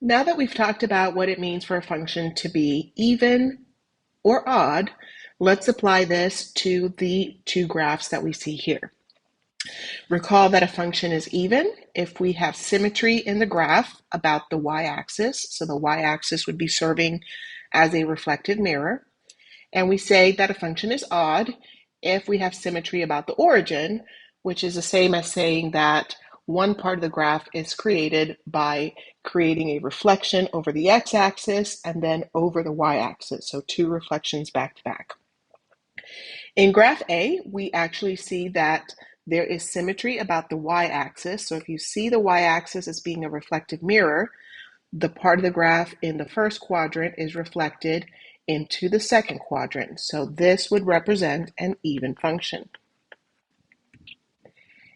Now that we've talked about what it means for a function to be even or odd, let's apply this to the two graphs that we see here. Recall that a function is even if we have symmetry in the graph about the y-axis. So the y-axis would be serving as a reflective mirror. And we say that a function is odd if we have symmetry about the origin, which is the same as saying that one part of the graph is created by creating a reflection over the x-axis and then over the y-axis. So two reflections back to back. In graph A, we actually see that there is symmetry about the y-axis. So if you see the y-axis as being a reflective mirror, the part of the graph in the first quadrant is reflected into the second quadrant. So this would represent an even function.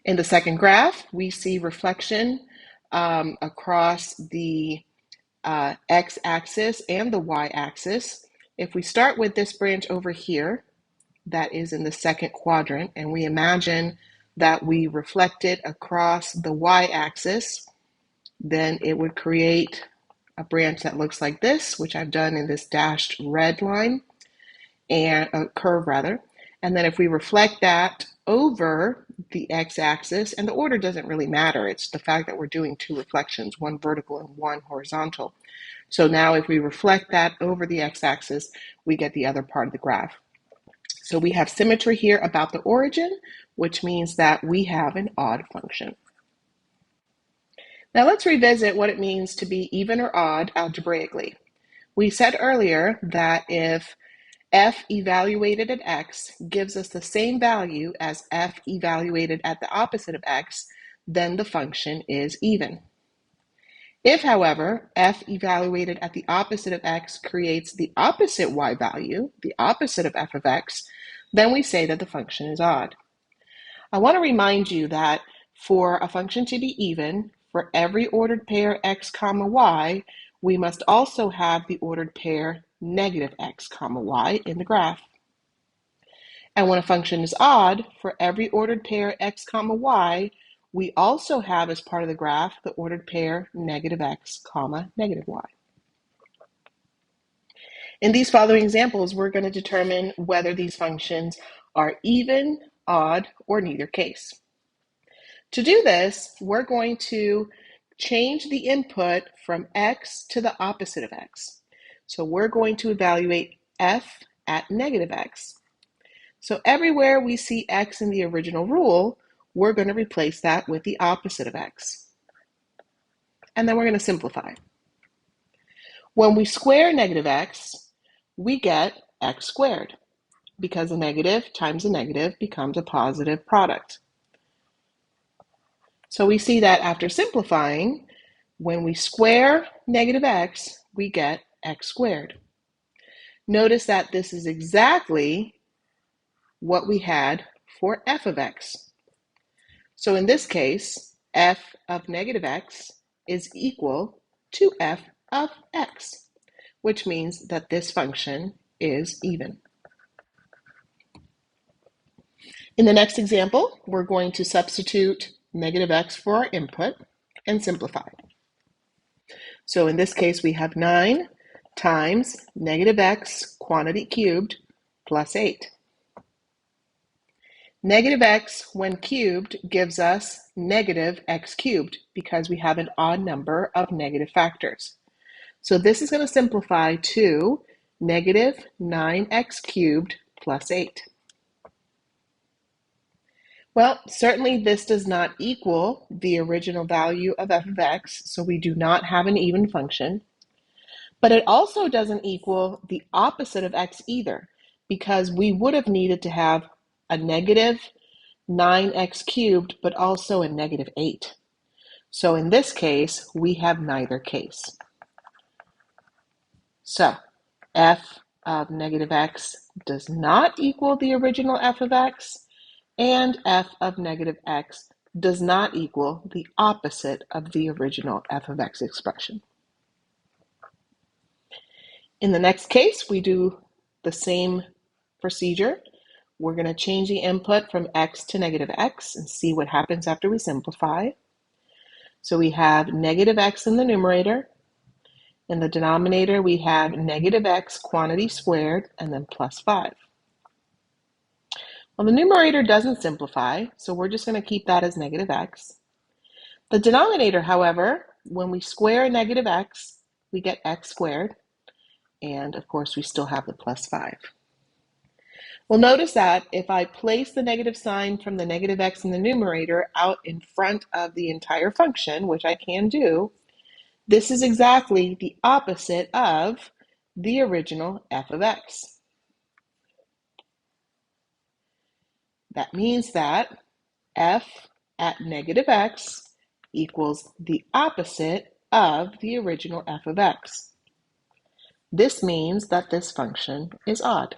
In the second graph, we see reflection across the x-axis and the y-axis. If we start with this branch over here, that is in the second quadrant, and we imagine that we reflect it across the y-axis, then it would create a branch that looks like this, which I've done in this dashed red line, and a curve rather. And then if we reflect that over the x-axis, and the order doesn't really matter, it's the fact that we're doing two reflections, one vertical and one horizontal. So now if we reflect that over the x-axis, we get the other part of the graph. So we have symmetry here about the origin, which means that we have an odd function. Now let's revisit what it means to be even or odd algebraically. We said earlier that if f evaluated at x gives us the same value as f evaluated at the opposite of x, then the function is even. If, however, f evaluated at the opposite of x creates the opposite y value, the opposite of f of x, then we say that the function is odd. I want to remind you that for a function to be even, for every ordered pair x comma y, we must also have the ordered pair negative x comma y in the graph. And when a function is odd, for every ordered pair x comma y, we also have as part of the graph the ordered pair negative x comma negative y. In these following examples, we're going to determine whether these functions are even, odd, or neither case. To do this, we're going to change the input from x to the opposite of x. So we're going to evaluate f at negative x. So everywhere we see x in the original rule, we're going to replace that with the opposite of x. And then we're going to simplify. When we square negative x, we get x squared, because a negative times a negative becomes a positive product. So we see that after simplifying, when we square negative x, we get x squared. Notice that this is exactly what we had for f of x. So in this case, f of negative x is equal to f of x, which means that this function is even. In the next example, we're going to substitute negative x for our input and simplify. So in this case, we have 9 times negative x quantity cubed plus 8. Negative x when cubed gives us negative x cubed because we have an odd number of negative factors. So this is going to simplify to negative 9x cubed plus 8. Well, certainly this does not equal the original value of f of x, so we do not have an even function. But it also doesn't equal the opposite of x either, because we would have needed to have a negative 9x cubed, but also a negative 8. So in this case, we have neither case. So f of negative x does not equal the original f of x, and f of negative x does not equal the opposite of the original f of x expression. In the next case, we do the same procedure. We're going to change the input from x to negative x and see what happens after we simplify. So we have negative x in the numerator In the denominator, we have negative x quantity squared and then plus 5. Well, the numerator doesn't simplify, so we're just going to keep that as negative x. The denominator, however, when we square negative x, we get x squared, and of course we still have the plus 5. Well, notice that if I place the negative sign from the negative x in the numerator out in front of the entire function, which I can do, this is exactly the opposite of the original f of x. That means that f at negative x equals the opposite of the original f of x. This means that this function is odd.